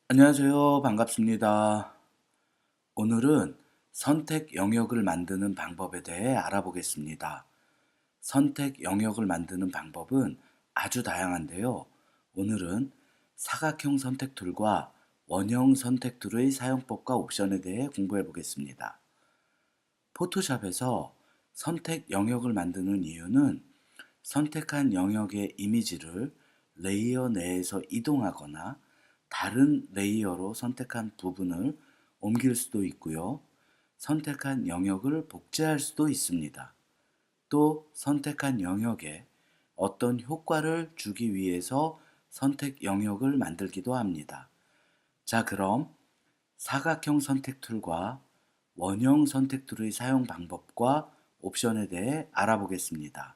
안녕하세요. 반갑습니다. 오늘은 선택 영역을 만드는 방법에 대해 알아보겠습니다. 선택 영역을 만드는 방법은 아주 다양한데요. 오늘은 사각형 선택 툴과 원형 선택 툴의 사용법과 옵션에 대해 공부해 보겠습니다. 포토샵에서 선택 영역을 만드는 이유는 선택한 영역의 이미지를 레이어 내에서 이동하거나 다른 레이어로 선택한 부분을 옮길 수도 있고요. 선택한 영역을 복제할 수도 있습니다. 또 선택한 영역에 어떤 효과를 주기 위해서 선택 영역을 만들기도 합니다. 자, 그럼 사각형 선택 툴과 원형 선택 툴의 사용 방법과 옵션에 대해 알아보겠습니다.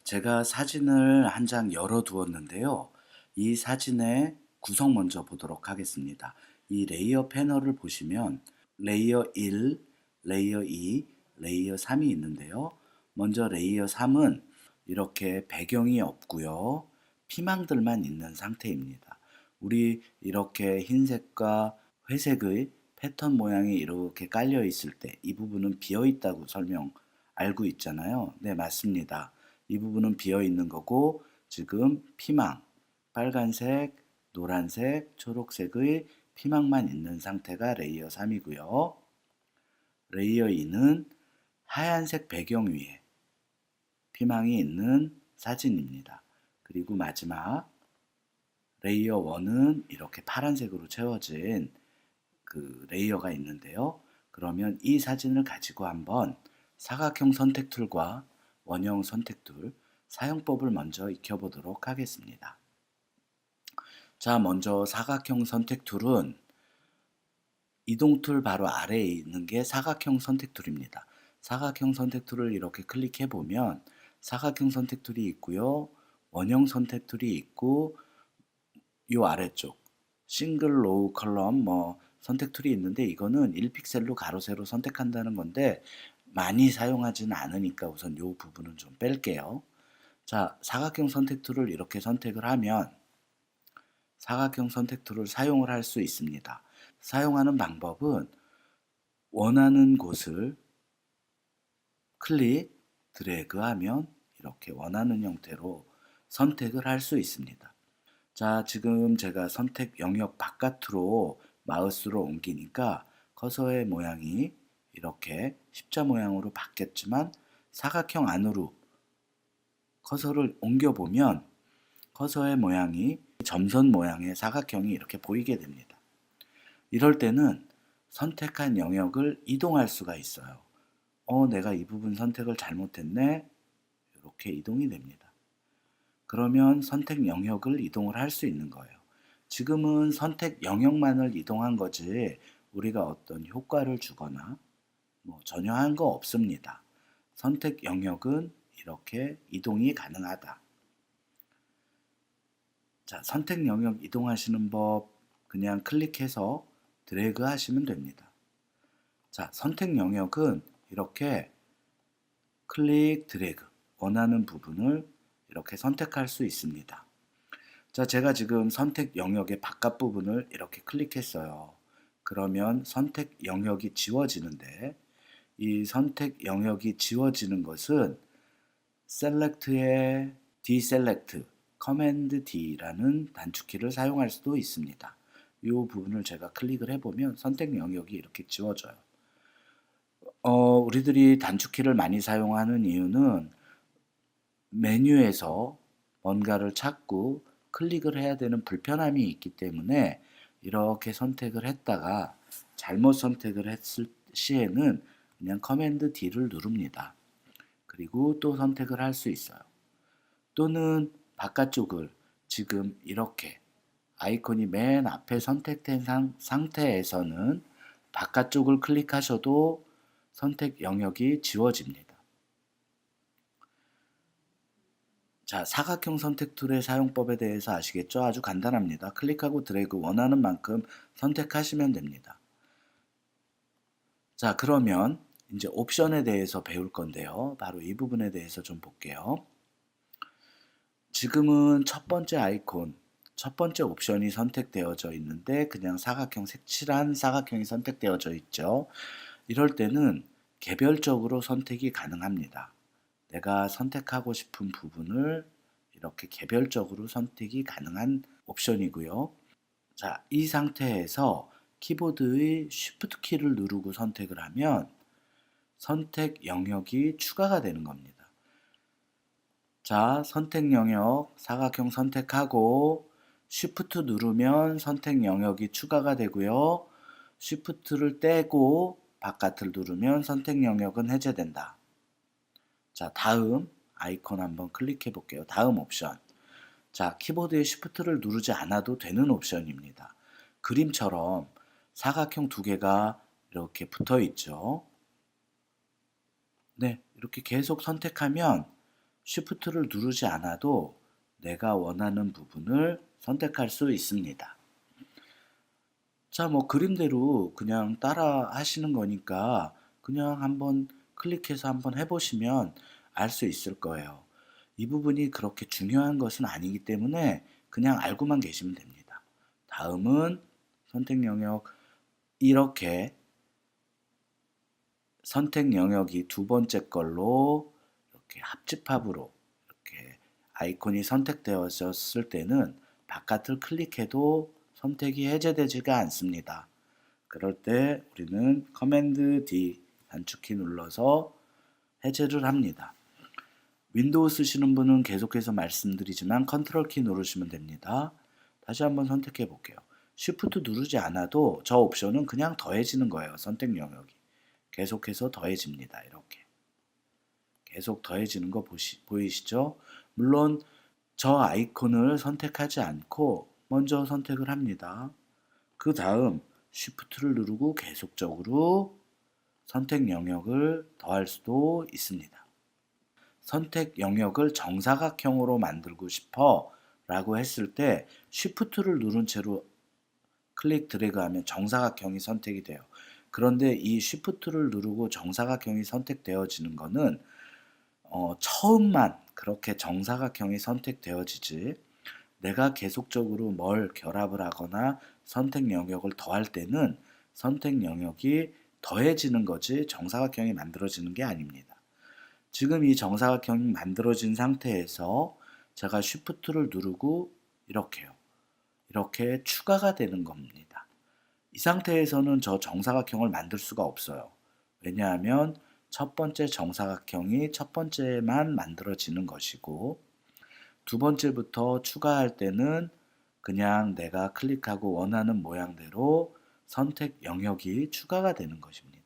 제가 사진을 한 장 열어 두었는데요. 이 사진의 구성 먼저 보도록 하겠습니다. 이 레이어 패널을 보시면 레이어 1, 레이어 2, 레이어 3이 있는데요. 먼저 레이어 3은 이렇게 배경이 없고요. 피망들만 있는 상태입니다. 우리 이렇게 흰색과 회색의 패턴 모양이 이렇게 깔려 있을 때 이 부분은 비어 있다고 알고 있잖아요. 네, 맞습니다. 이 부분은 비어 있는 거고 지금 피망, 빨간색, 노란색, 초록색의 피망만 있는 상태가 레이어 3이고요. 레이어 2는 하얀색 배경 위에 피망이 있는 사진입니다. 그리고 마지막 레이어 1은 이렇게 파란색으로 채워진 그 레이어가 있는데요. 그러면 이 사진을 가지고 한번 사각형 선택 툴과 원형 선택 툴 사용법을 먼저 익혀보도록 하겠습니다. 자, 먼저 사각형 선택 툴은 이동 툴 바로 아래에 있는 게 사각형 선택 툴입니다. 사각형 선택 툴을 이렇게 클릭해 보면 사각형 선택 툴이 있고요. 원형 선택 툴이 있고 이 아래쪽 싱글 로우 컬럼 선택 툴이 있는데 이거는 1픽셀로 가로 세로 선택한다는 건데 많이 사용하지는 않으니까 우선 이 부분은 좀 뺄게요. 자, 사각형 선택 툴을 이렇게 선택을 하면 사각형 선택 툴을 사용을 할 수 있습니다. 사용하는 방법은 원하는 곳을 클릭, 드래그 하면 이렇게 원하는 형태로 선택을 할 수 있습니다. 자, 지금 제가 선택 영역 바깥으로 마우스로 옮기니까 커서의 모양이 이렇게 십자 모양으로 바뀌었지만 사각형 안으로 커서를 옮겨보면 커서의 모양이 점선 모양의 사각형이 이렇게 보이게 됩니다. 이럴 때는 선택한 영역을 이동할 수가 있어요. 내가 이 부분 선택을 잘못했네. 이렇게 이동이 됩니다. 그러면 선택 영역을 이동을 할 수 있는 거예요. 지금은 선택 영역만을 이동한 거지 우리가 어떤 효과를 주거나 전혀 한 거 없습니다. 선택 영역은 이렇게 이동이 가능하다. 자, 선택 영역 이동하시는 법 그냥 클릭해서 드래그 하시면 됩니다. 자, 선택 영역은 이렇게 클릭, 드래그 원하는 부분을 이렇게 선택할 수 있습니다. 자, 제가 지금 선택 영역의 바깥 부분을 이렇게 클릭했어요. 그러면 선택 영역이 지워지는데 이 선택 영역이 지워지는 것은 Select의 Deselect, Command D라는 단축키를 사용할 수도 있습니다. 이 부분을 제가 클릭을 해보면 선택 영역이 이렇게 지워져요. 우리들이 단축키를 많이 사용하는 이유는 메뉴에서 뭔가를 찾고 클릭을 해야 되는 불편함이 있기 때문에 이렇게 선택을 했다가 잘못 선택을 했을 시에는 그냥 커맨드 D를 누릅니다. 그리고 또 선택을 할 수 있어요. 또는 바깥쪽을 지금 이렇게 아이콘이 맨 앞에 선택된 상태에서는 바깥쪽을 클릭하셔도 선택 영역이 지워집니다. 자, 사각형 선택 툴의 사용법에 대해서 아시겠죠? 아주 간단합니다. 클릭하고 드래그 원하는 만큼 선택하시면 됩니다. 자, 그러면 이제 옵션에 대해서 배울 건데요. 바로 이 부분에 대해서 좀 볼게요. 지금은 첫 번째 아이콘 첫 번째 옵션이 선택되어져 있는데 그냥 사각형 색칠한 사각형이 선택되어져 있죠. 이럴 때는 개별적으로 선택이 가능합니다. 내가 선택하고 싶은 부분을 이렇게 개별적으로 선택이 가능한 옵션이고요. 자, 이 상태에서 키보드의 Shift 키를 누르고 선택을 하면 선택 영역이 추가가 되는 겁니다. 자, 선택 영역 사각형 선택하고 Shift 누르면 선택 영역이 추가가 되고요. Shift를 떼고 바깥을 누르면 선택 영역은 해제된다. 자, 다음 아이콘 한번 클릭해 볼게요. 다음 옵션. 자, 키보드에 Shift를 누르지 않아도 되는 옵션입니다. 그림처럼 사각형 두 개가 이렇게 붙어 있죠. 네, 이렇게 계속 선택하면 Shift를 누르지 않아도 내가 원하는 부분을 선택할 수 있습니다. 자, 뭐 그림대로 그냥 따라 하시는 거니까 그냥 한번 클릭해서 한번 해보시면 알 수 있을 거예요. 이 부분이 그렇게 중요한 것은 아니기 때문에 그냥 알고만 계시면 됩니다. 다음은 선택 영역 이렇게 선택 영역이 두 번째 걸로 이렇게 합집합으로 이렇게 아이콘이 선택되어졌을 때는 바깥을 클릭해도 선택이 해제되지가 않습니다. 그럴 때 우리는 커맨드 D 단축키 눌러서 해제를 합니다. 윈도우 쓰시는 분은 계속해서 말씀드리지만 컨트롤 키 누르시면 됩니다. 다시 한번 선택해 볼게요. Shift 누르지 않아도 저 옵션은 그냥 더해지는 거예요. 선택 영역이. 계속해서 더해집니다. 이렇게. 계속 더해지는 거 보이시죠? 물론 저 아이콘을 선택하지 않고 먼저 선택을 합니다. 그 다음 Shift를 누르고 계속적으로 선택 영역을 더할 수도 있습니다. 선택 영역을 정사각형으로 만들고 싶어 라고 했을 때 Shift를 누른 채로 클릭 드래그 하면 정사각형이 선택이 돼요. 그런데 이 Shift를 누르고 정사각형이 선택되어지는 거는 처음만 그렇게 정사각형이 선택되어지지 내가 계속적으로 뭘 결합을 하거나 선택 영역을 더할 때는 선택 영역이 더해지는 거지 정사각형이 만들어지는 게 아닙니다. 지금 이 정사각형이 만들어진 상태에서 제가 Shift를 누르고 이렇게요. 이렇게 추가가 되는 겁니다. 이 상태에서는 저 정사각형을 만들 수가 없어요. 왜냐하면 첫 번째 정사각형이 첫 번째만 만들어지는 것이고 두 번째부터 추가할 때는 그냥 내가 클릭하고 원하는 모양대로 선택 영역이 추가가 되는 것입니다.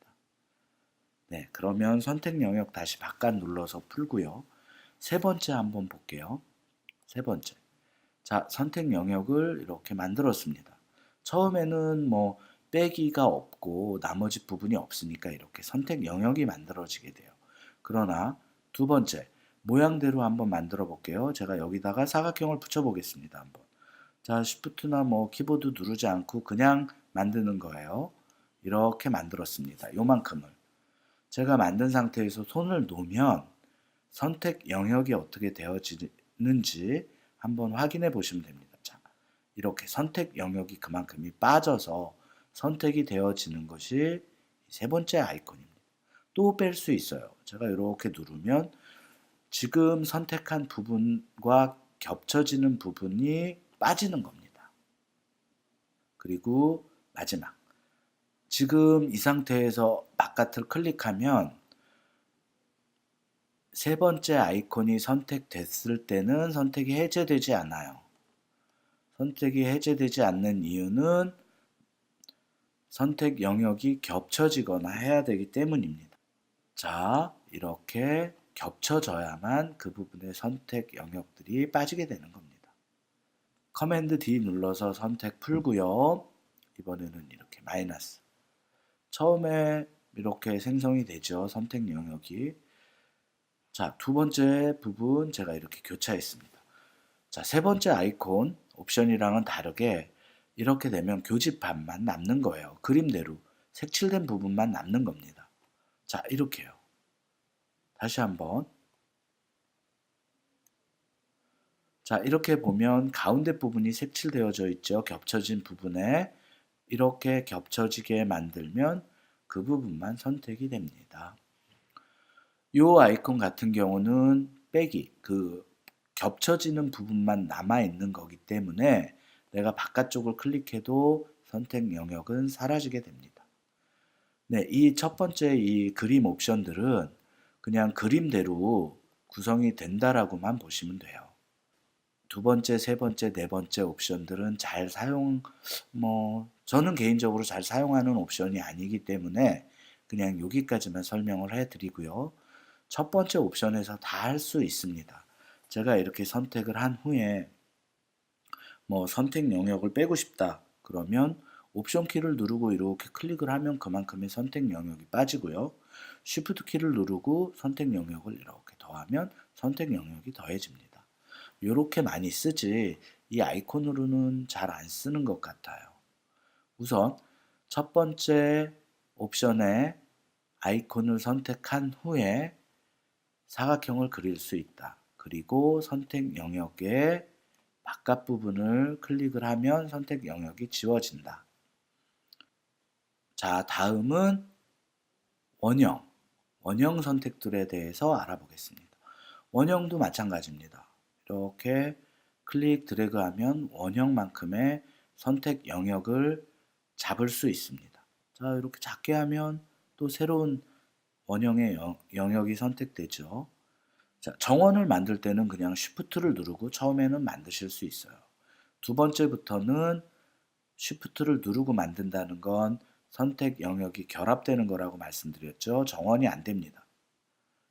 네, 그러면 선택 영역 다시 바깥 눌러서 풀고요. 세 번째 한번 볼게요. 세 번째. 자, 선택 영역을 이렇게 만들었습니다. 처음에는 뭐 빼기가 없고 나머지 부분이 없으니까 이렇게 선택 영역이 만들어지게 돼요. 그러나 두 번째, 모양대로 한번 만들어 볼게요. 제가 여기다가 사각형을 붙여 보겠습니다. 한번. 자, Shift나 뭐 키보드 누르지 않고 그냥 만드는 거예요. 이렇게 만들었습니다. 요만큼을. 제가 만든 상태에서 손을 놓으면 선택 영역이 어떻게 되어지는지 한번 확인해 보시면 됩니다. 자, 이렇게 선택 영역이 그만큼이 빠져서 선택이 되어지는 것이 세 번째 아이콘입니다. 또 뺄 수 있어요. 제가 이렇게 누르면 지금 선택한 부분과 겹쳐지는 부분이 빠지는 겁니다. 그리고 마지막. 지금 이 상태에서 바깥을 클릭하면 세 번째 아이콘이 선택됐을 때는 선택이 해제되지 않아요. 선택이 해제되지 않는 이유는 선택 영역이 겹쳐지거나 해야 되기 때문입니다. 자, 이렇게 겹쳐져야만 그 부분의 선택 영역들이 빠지게 되는 겁니다. 커맨드 D 눌러서 선택 풀고요. 이번에는 이렇게 마이너스. 처음에 이렇게 생성이 되죠. 선택 영역이. 자, 두 번째 부분 제가 이렇게 교차했습니다. 자, 세 번째 아이콘 옵션이랑은 다르게 이렇게 되면 교집합만 남는 거예요. 그림대로 색칠된 부분만 남는 겁니다. 자, 이렇게요. 다시 한번. 자, 이렇게 보면 가운데 부분이 색칠되어져 있죠. 겹쳐진 부분에 이렇게 겹쳐지게 만들면 그 부분만 선택이 됩니다. 이 아이콘 같은 경우는 빼기, 그 겹쳐지는 부분만 남아 있는 거기 때문에 내가 바깥쪽을 클릭해도 선택 영역은 사라지게 됩니다. 네, 이 첫 번째 이 그림 옵션들은 그냥 그림대로 구성이 된다라고만 보시면 돼요. 두 번째, 세 번째, 네 번째 옵션들은 잘 저는 개인적으로 잘 사용하는 옵션이 아니기 때문에 그냥 여기까지만 설명을 해드리고요. 첫 번째 옵션에서 다 할 수 있습니다. 제가 이렇게 선택을 한 후에 선택 영역을 빼고 싶다. 그러면 옵션 키를 누르고 이렇게 클릭을 하면 그만큼의 선택 영역이 빠지고요. 쉬프트 키를 누르고 선택 영역을 이렇게 더하면 선택 영역이 더해집니다. 이렇게 많이 쓰지 이 아이콘으로는 잘 안 쓰는 것 같아요. 우선 첫 번째 옵션에 아이콘을 선택한 후에 사각형을 그릴 수 있다. 그리고 선택 영역의 바깥 부분을 클릭을 하면 선택 영역이 지워진다. 자, 다음은 원형 선택들에 대해서 알아보겠습니다. 원형도 마찬가지입니다. 이렇게 클릭 드래그 하면 원형만큼의 선택 영역을 잡을 수 있습니다. 자, 이렇게 작게 하면 또 새로운 원형의 영역이 선택되죠. 자, 정원을 만들 때는 그냥 쉬프트를 누르고 처음에는 만드실 수 있어요. 두 번째부터는 쉬프트를 누르고 만든다는 건 선택 영역이 결합되는 거라고 말씀드렸죠. 정원이 안 됩니다.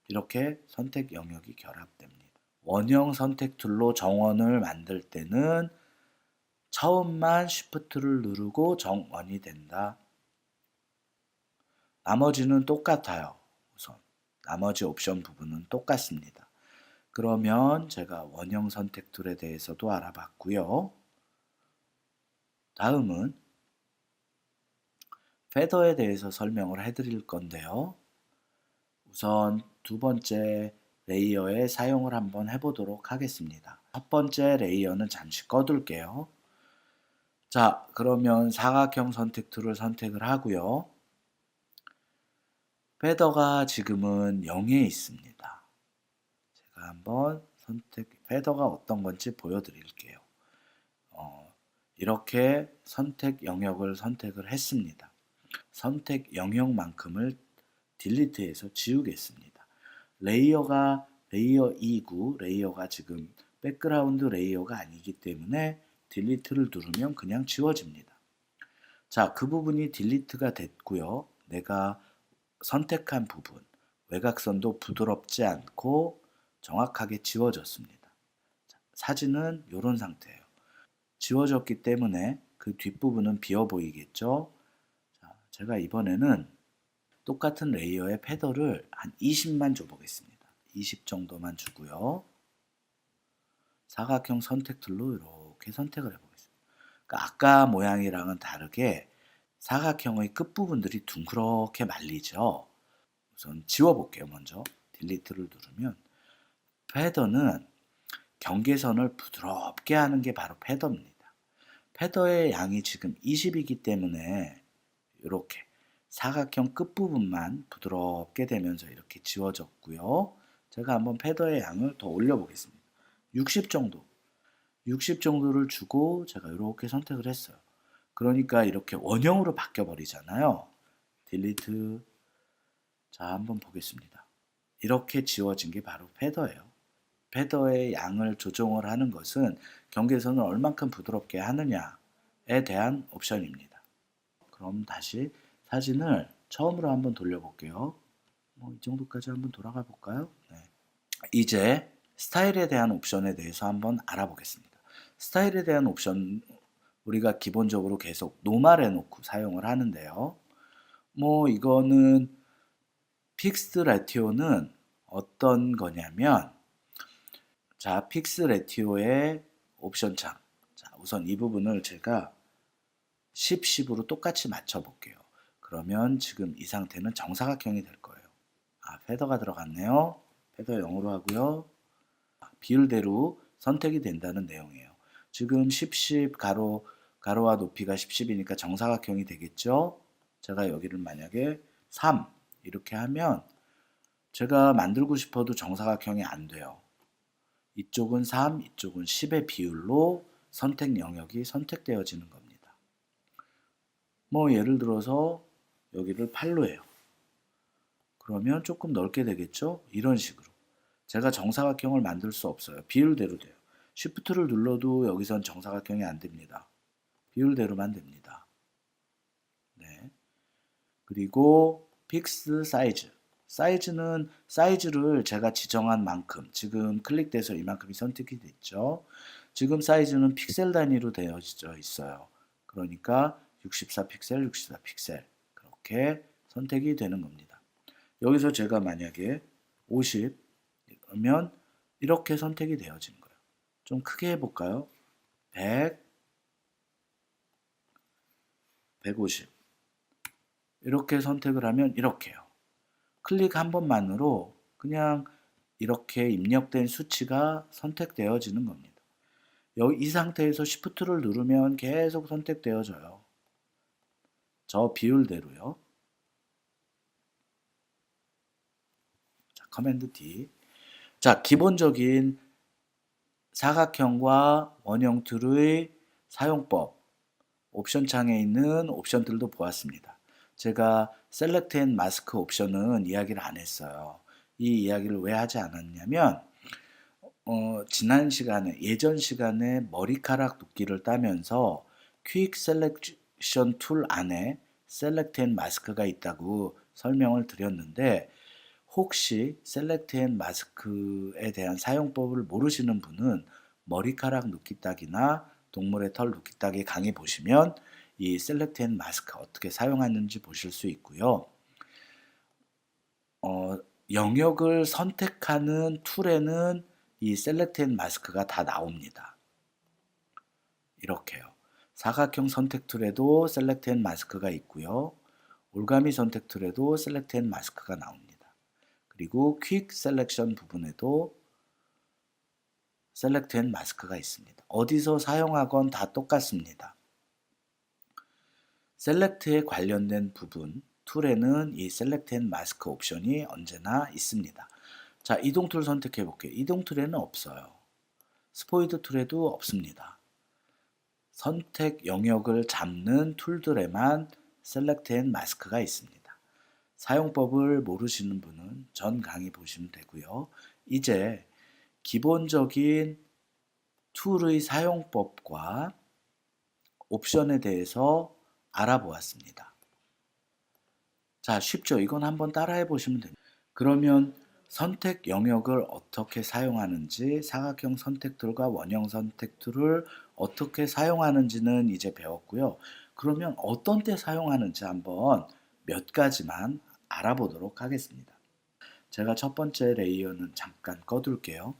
이렇게 선택 영역이 결합됩니다. 원형 선택 툴로 정원을 만들 때는 처음만 쉬프트를 누르고 정원이 된다. 나머지는 똑같아요. 우선 나머지 옵션 부분은 똑같습니다. 그러면 제가 원형 선택 툴에 대해서도 알아봤고요. 다음은 패더에 대해서 설명을 해드릴 건데요. 우선 두 번째 레이어의 사용을 한번 해보도록 하겠습니다. 첫 번째 레이어는 잠시 꺼둘게요. 자, 그러면 사각형 선택 툴을 선택을 하고요. 패더가 지금은 0에 있습니다. 제가 한번 패더가 어떤 건지 보여드릴게요. 이렇게 선택 영역을 선택을 했습니다. 선택 영역만큼을 딜리트해서 지우겠습니다. 레이어가 레이어 2구, 레이어가 지금 백그라운드 레이어가 아니기 때문에 딜리트를 누르면 그냥 지워집니다. 자, 그 부분이 딜리트가 됐고요. 내가 선택한 부분, 외곽선도 부드럽지 않고 정확하게 지워졌습니다. 자, 사진은 이런 상태예요. 지워졌기 때문에 그 뒷부분은 비어 보이겠죠? 자, 제가 이번에는 똑같은 레이어의 패더를 한 20만 줘보겠습니다. 20 정도만 주고요. 사각형 선택 툴로 이렇게 선택을 해보겠습니다. 그러니까 아까 모양이랑은 다르게 사각형의 끝부분들이 둥그렇게 말리죠. 우선 지워볼게요. 먼저 딜리트를 누르면 패더는 경계선을 부드럽게 하는 게 바로 패더입니다. 패더의 양이 지금 20이기 때문에 이렇게 사각형 끝부분만 부드럽게 되면서 이렇게 지워졌고요. 제가 한번 패더의 양을 더 올려보겠습니다. 60 정도. 60 정도를 주고 제가 이렇게 선택을 했어요. 그러니까 이렇게 원형으로 바뀌어 버리잖아요. 딜리트. 자, 한번 보겠습니다. 이렇게 지워진 게 바로 패더예요. 패더의 양을 조정을 하는 것은 경계선을 얼만큼 부드럽게 하느냐에 대한 옵션입니다. 그럼 다시 사진을 처음으로 한번 돌려볼게요. 이 정도까지 한번 돌아가 볼까요? 네. 이제 스타일에 대한 옵션에 대해서 한번 알아보겠습니다. 스타일에 대한 옵션 우리가 기본적으로 계속 노멀 해놓고 사용을 하는데요. 이거는 픽스 레티오는 어떤 거냐면 자, 픽스 레티오의 옵션 창. 자, 우선 이 부분을 제가 10, 10으로 똑같이 맞춰 볼게요. 그러면 지금 이 상태는 정사각형이 될 거예요. 패더가 들어갔네요. 패더 0으로 하고요. 비율대로 선택이 된다는 내용이에요. 지금 10, 가로와 높이가 10, 10이니까 정사각형이 되겠죠? 제가 여기를 만약에 3 이렇게 하면 제가 만들고 싶어도 정사각형이 안 돼요. 이쪽은 3, 이쪽은 10의 비율로 선택 영역이 선택되어지는 겁니다. 뭐 예를 들어서 여기를 8로 해요. 그러면 조금 넓게 되겠죠? 이런 식으로. 제가 정사각형을 만들 수 없어요. 비율대로 돼요. Shift를 눌러도 여기선 정사각형이 안 됩니다. 비율대로만 됩니다. 네. 그리고 픽스 사이즈. 사이즈는 사이즈를 제가 지정한 만큼, 지금 클릭돼서 이만큼이 선택이 됐죠. 지금 사이즈는 픽셀 단위로 되어져 있어요. 그러니까 64픽셀, 64픽셀 그렇게 선택이 되는 겁니다. 여기서 제가 만약에 50이면 이렇게 선택이 되어지는 거예요. 좀 크게 해볼까요? 100, 150 이렇게 선택을 하면 이렇게요. 클릭 한 번만으로 그냥 이렇게 입력된 수치가 선택되어지는 겁니다. 이 상태에서 Shift를 누르면 계속 선택되어져요. 저 비율대로요. 자, 커맨드 D. 자, 기본적인 사각형과 원형 툴의 사용법, 옵션 창에 있는 옵션들도 보았습니다. 제가 셀렉트 앤 마스크 옵션은 이야기를 안 했어요. 이 이야기를 왜 하지 않았냐면 지난 시간에 예전 시간에 머리카락 눕기를 따면서 퀵 셀렉션 툴 안에 셀렉트 앤 마스크가 있다고 설명을 드렸는데 혹시 셀렉트 앤 마스크에 대한 사용법을 모르시는 분은 머리카락 눕기 따기나 동물의 털 눕기 따기 강의 보시면 이 셀렉트 앤 마스크 어떻게 사용하는지 보실 수 있고요. 영역을 선택하는 툴에는 이 셀렉트 앤 마스크가 다 나옵니다. 이렇게요. 사각형 선택 툴에도 셀렉트 앤 마스크가 있고요. 올가미 선택 툴에도 셀렉트 앤 마스크가 나옵니다. 그리고 퀵 셀렉션 부분에도 셀렉트 앤 마스크가 있습니다. 어디서 사용하건 다 똑같습니다. 셀렉트에 관련된 부분, 툴에는 이 셀렉트 앤 마스크 옵션이 언제나 있습니다. 자, 이동 툴 선택해 볼게요. 이동 툴에는 없어요. 스포이드 툴에도 없습니다. 선택 영역을 잡는 툴들에만 셀렉트 앤 마스크가 있습니다. 사용법을 모르시는 분은 전 강의 보시면 되고요. 이제 기본적인 툴의 사용법과 옵션에 대해서 알아보았습니다. 자, 쉽죠? 이건 한번 따라해 보시면 됩니다. 그러면 선택 영역을 어떻게 사용하는지, 사각형 선택 툴과 원형 선택 툴을 어떻게 사용하는지는 이제 배웠고요. 그러면 어떤 때 사용하는지 한번 몇 가지만 알아보도록 하겠습니다. 제가 첫 번째 레이어는 잠깐 꺼둘게요.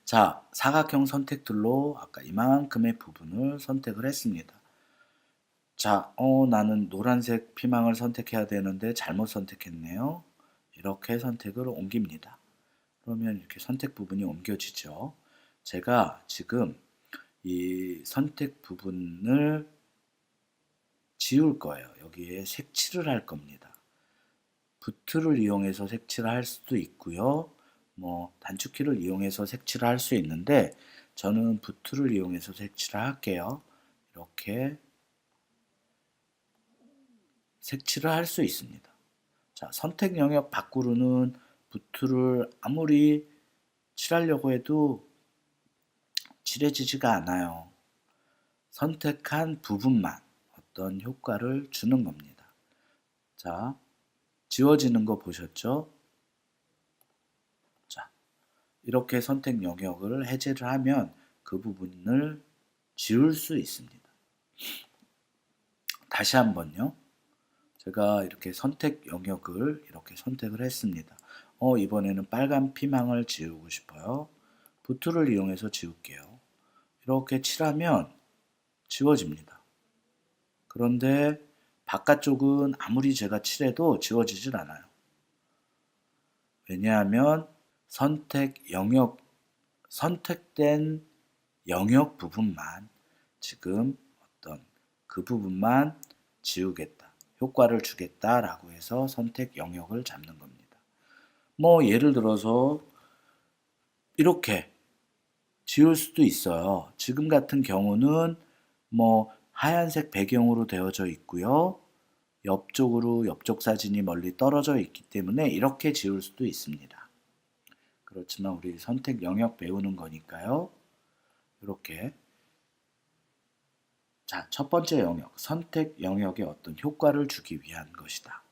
자, 사각형 선택 툴로 아까 이만큼의 부분을 선택을 했습니다. 자, 나는 노란색 피망을 선택해야 되는데 잘못 선택했네요. 이렇게 선택을 옮깁니다. 그러면 이렇게 선택 부분이 옮겨지죠. 제가 지금 이 선택 부분을 지울 거예요. 여기에 색칠을 할 겁니다. 부트를 이용해서 색칠을 할 수도 있고요. 뭐 단축키를 이용해서 색칠을 할 수 있는데 저는 부트를 이용해서 색칠을 할게요. 이렇게 색칠을 할 수 있습니다. 자, 선택 영역 밖으로는 부트를 아무리 칠하려고 해도 칠해지지가 않아요. 선택한 부분만 어떤 효과를 주는 겁니다. 자, 지워지는 거 보셨죠? 자, 이렇게 선택 영역을 해제를 하면 그 부분을 지울 수 있습니다. 다시 한번요. 제가 이렇게 선택 영역을 이렇게 선택을 했습니다. 이번에는 빨간 피망을 지우고 싶어요. 부트를 이용해서 지울게요. 이렇게 칠하면 지워집니다. 그런데 바깥쪽은 아무리 제가 칠해도 지워지질 않아요. 왜냐하면 선택 영역 선택된 영역 부분만 지금 어떤 그 부분만 지우겠다, 효과를 주겠다라고 해서 선택 영역을 잡는 겁니다. 뭐 예를 들어서 이렇게 지울 수도 있어요. 지금 같은 경우는 뭐 하얀색 배경으로 되어져 있고요. 옆쪽으로 옆쪽 사진이 멀리 떨어져 있기 때문에 이렇게 지울 수도 있습니다. 그렇지만 우리 선택 영역 배우는 거니까요. 이렇게. 자, 첫 번째 영역, 선택 영역에 어떤 효과를 주기 위한 것이다.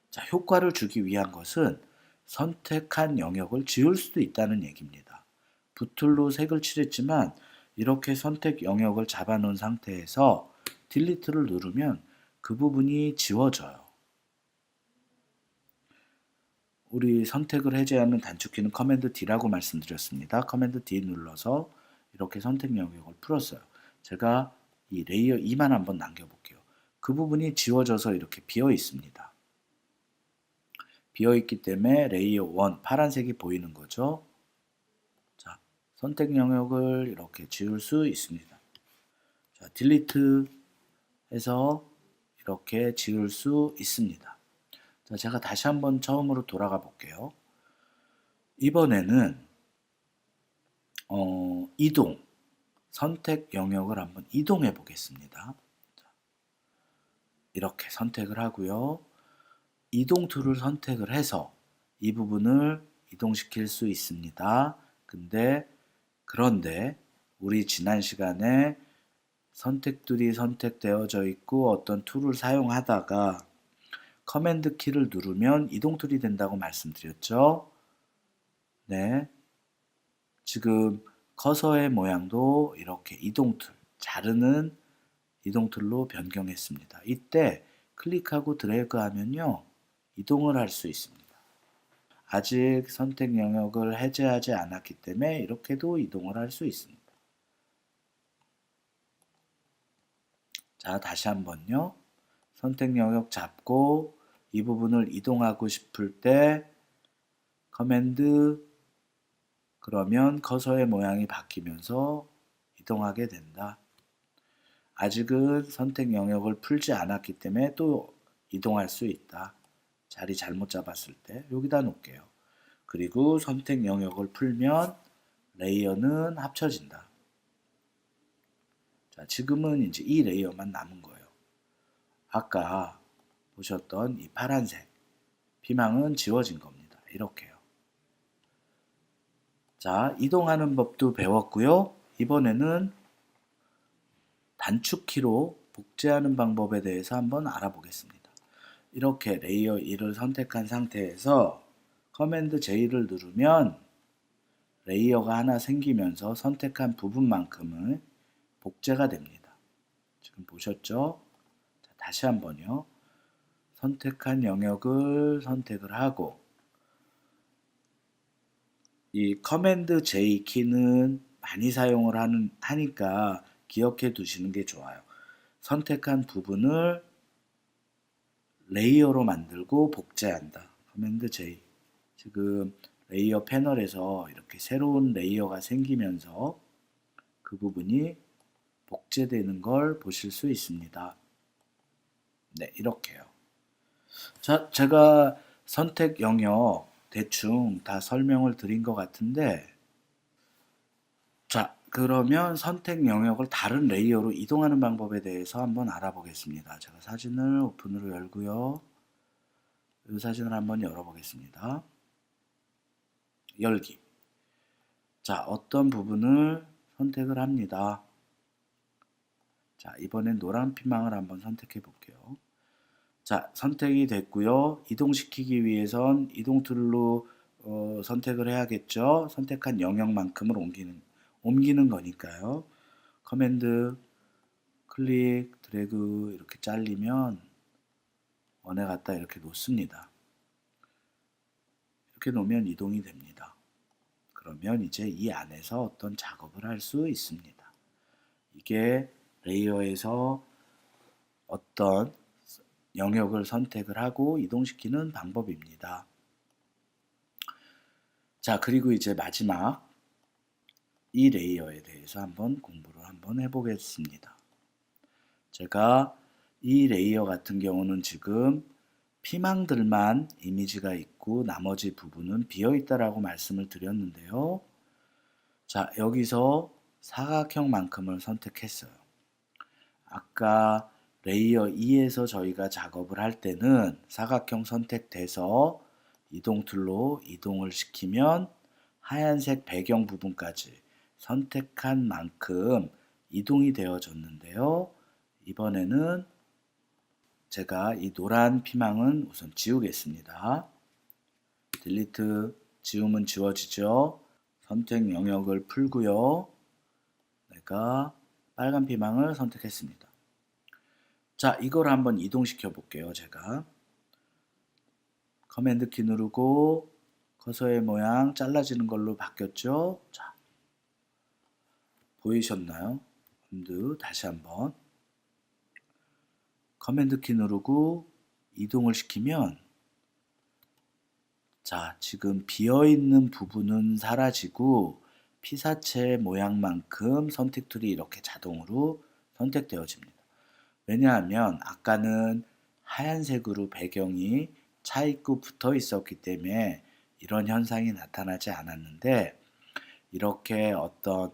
자, 효과를 주기 위한 것은 선택한 영역을 지울 수도 있다는 얘기입니다. 붓틀로 색을 칠했지만 이렇게 선택 영역을 잡아놓은 상태에서 딜리트를 누르면 그 부분이 지워져요. 우리 선택을 해제하는 단축키는 커맨드 D라고 말씀드렸습니다. 커맨드 D 눌러서 이렇게 선택 영역을 풀었어요. 제가 이 레이어 2만 한번 남겨볼게요. 그 부분이 지워져서 이렇게 비어 있습니다. 비어 있기 때문에 레이어 1 파란색이 보이는 거죠. 자, 선택 영역을 이렇게 지울 수 있습니다. 자, 딜리트 해서 이렇게 지울 수 있습니다. 자, 제가 다시 한번 처음으로 돌아가 볼게요. 이번에는 이동, 선택 영역을 한번 이동해 보겠습니다. 이렇게 선택을 하고요. 이동 툴을 선택을 해서 이 부분을 이동시킬 수 있습니다. 그런데 우리 지난 시간에 선택들이 선택되어져 있고 어떤 툴을 사용하다가 커맨드 키를 누르면 이동 툴이 된다고 말씀드렸죠. 네. 지금 커서의 모양도 이렇게 이동 툴, 자르는 이동 툴로 변경했습니다. 이때 클릭하고 드래그 하면요. 이동을 할 수 있습니다. 아직 선택 영역을 해제하지 않았기 때문에 이렇게도 이동을 할 수 있습니다. 자, 다시 한번요. 선택 영역 잡고 이 부분을 이동하고 싶을 때 커맨드 그러면 커서의 모양이 바뀌면서 이동하게 된다. 아직은 선택 영역을 풀지 않았기 때문에 또 이동할 수 있다. 자리 잘못 잡았을 때 여기다 놓을게요. 그리고 선택 영역을 풀면 레이어는 합쳐진다. 자, 지금은 이제 이 레이어만 남은 거예요. 아까 보셨던 이 파란색 피망은 지워진 겁니다. 이렇게요. 자, 이동하는 법도 배웠고요. 이번에는 단축키로 복제하는 방법에 대해서 한번 알아보겠습니다. 이렇게 레이어 1을 선택한 상태에서 커맨드 J를 누르면 레이어가 하나 생기면서 선택한 부분만큼은 복제가 됩니다. 지금 보셨죠? 자, 다시 한번요. 선택한 영역을 선택을 하고 이 커맨드 J 키는 많이 사용을 하니까 기억해 두시는 게 좋아요. 선택한 부분을 레이어로 만들고 복제한다. 커맨드 J. 지금 레이어 패널에서 이렇게 새로운 레이어가 생기면서 그 부분이 복제되는 걸 보실 수 있습니다. 네, 이렇게요. 자, 제가 선택 영역 대충 다 설명을 드린 것 같은데, 자, 그러면 선택 영역을 다른 레이어로 이동하는 방법에 대해서 한번 알아보겠습니다. 제가 사진을 오픈으로 열고요. 이 사진을 한번 열어보겠습니다. 열기. 자, 어떤 부분을 선택을 합니다. 자, 이번엔 노란 피망을 한번 선택해 볼게요. 자, 선택이 됐고요. 이동시키기 위해선 이동 툴로 선택을 해야겠죠. 선택한 영역만큼을 옮기는 거니까요. 커맨드 클릭 드래그 이렇게 잘리면 원에 갖다 이렇게 놓습니다. 이렇게 놓으면 이동이 됩니다. 그러면 이제 이 안에서 어떤 작업을 할 수 있습니다. 이게 레이어에서 어떤 영역을 선택을 하고 이동시키는 방법입니다. 자, 그리고 이제 마지막 이 레이어에 대해서 한번 공부를 한번 해보겠습니다. 제가 이 레이어 같은 경우는 지금 피망들만 이미지가 있고 나머지 부분은 비어 있다라고 말씀을 드렸는데요. 자, 여기서 사각형만큼을 선택했어요. 아까 레이어 2에서 저희가 작업을 할 때는 사각형 선택돼서 이동 툴로 이동을 시키면 하얀색 배경 부분까지 선택한 만큼 이동이 되어졌는데요. 이번에는 제가 이 노란 피망은 우선 지우겠습니다. 딜리트, 지우면 지워지죠. 선택 영역을 풀고요. 내가 빨간 피망을 선택했습니다. 자, 이걸 한번 이동시켜 볼게요. 제가 커맨드 키 누르고 커서의 모양 잘라지는 걸로 바뀌었죠. 자, 보이셨나요? 다시 한번 커맨드 키 누르고 이동을 시키면 자, 지금 비어있는 부분은 사라지고 피사체 모양만큼 선택 툴이 이렇게 자동으로 선택되어집니다. 왜냐하면 아까는 하얀색으로 배경이 차 있고 붙어 있었기 때문에 이런 현상이 나타나지 않았는데 이렇게 어떤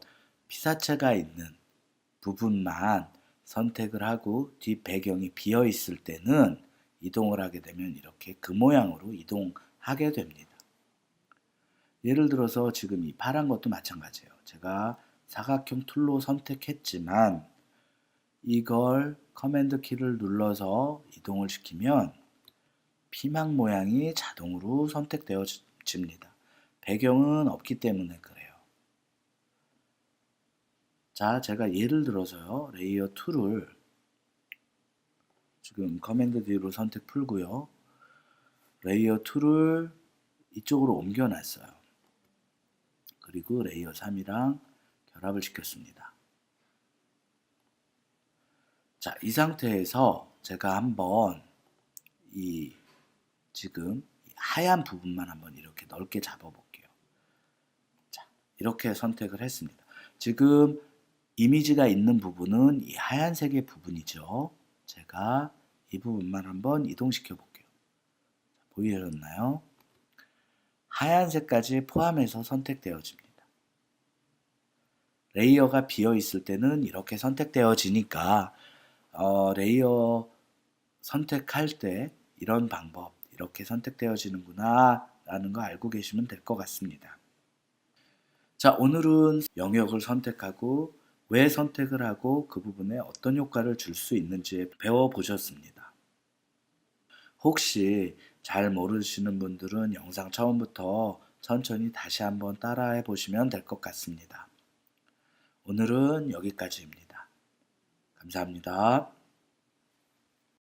피사체가 있는 부분만 선택을 하고 뒷 배경이 비어 있을 때는 이동을 하게 되면 이렇게 그 모양으로 이동하게 됩니다. 예를 들어서 지금 이 파란 것도 마찬가지예요. 제가 사각형 툴로 선택했지만 이걸 커맨드 키를 눌러서 이동을 시키면 피망 모양이 자동으로 선택되어집니다. 배경은 없기 때문에 그래요. 자, 제가 예를 들어서요. 레이어 2를 지금 커맨드 D로 선택 풀고요. 레이어 2를 이쪽으로 옮겨 놨어요. 그리고 레이어 3이랑 결합을 시켰습니다. 자, 이 상태에서 제가 한번 이 지금 하얀 부분만 한번 이렇게 넓게 잡아볼게요. 자, 이렇게 선택을 했습니다. 지금 이미지가 있는 부분은 이 하얀색의 부분이죠. 제가 이 부분만 한번 이동시켜 볼게요. 보이셨나요? 하얀색까지 포함해서 선택되어집니다. 레이어가 비어 있을 때는 이렇게 선택되어지니까 레이어 선택할 때 이런 방법 이렇게 선택되어지는구나 라는 거 알고 계시면 될 것 같습니다. 자, 오늘은 영역을 선택하고 왜 선택을 하고 그 부분에 어떤 효과를 줄 수 있는지 배워보셨습니다. 혹시 잘 모르시는 분들은 영상 처음부터 천천히 다시 한번 따라해 보시면 될 것 같습니다. 오늘은 여기까지입니다. 감사합니다.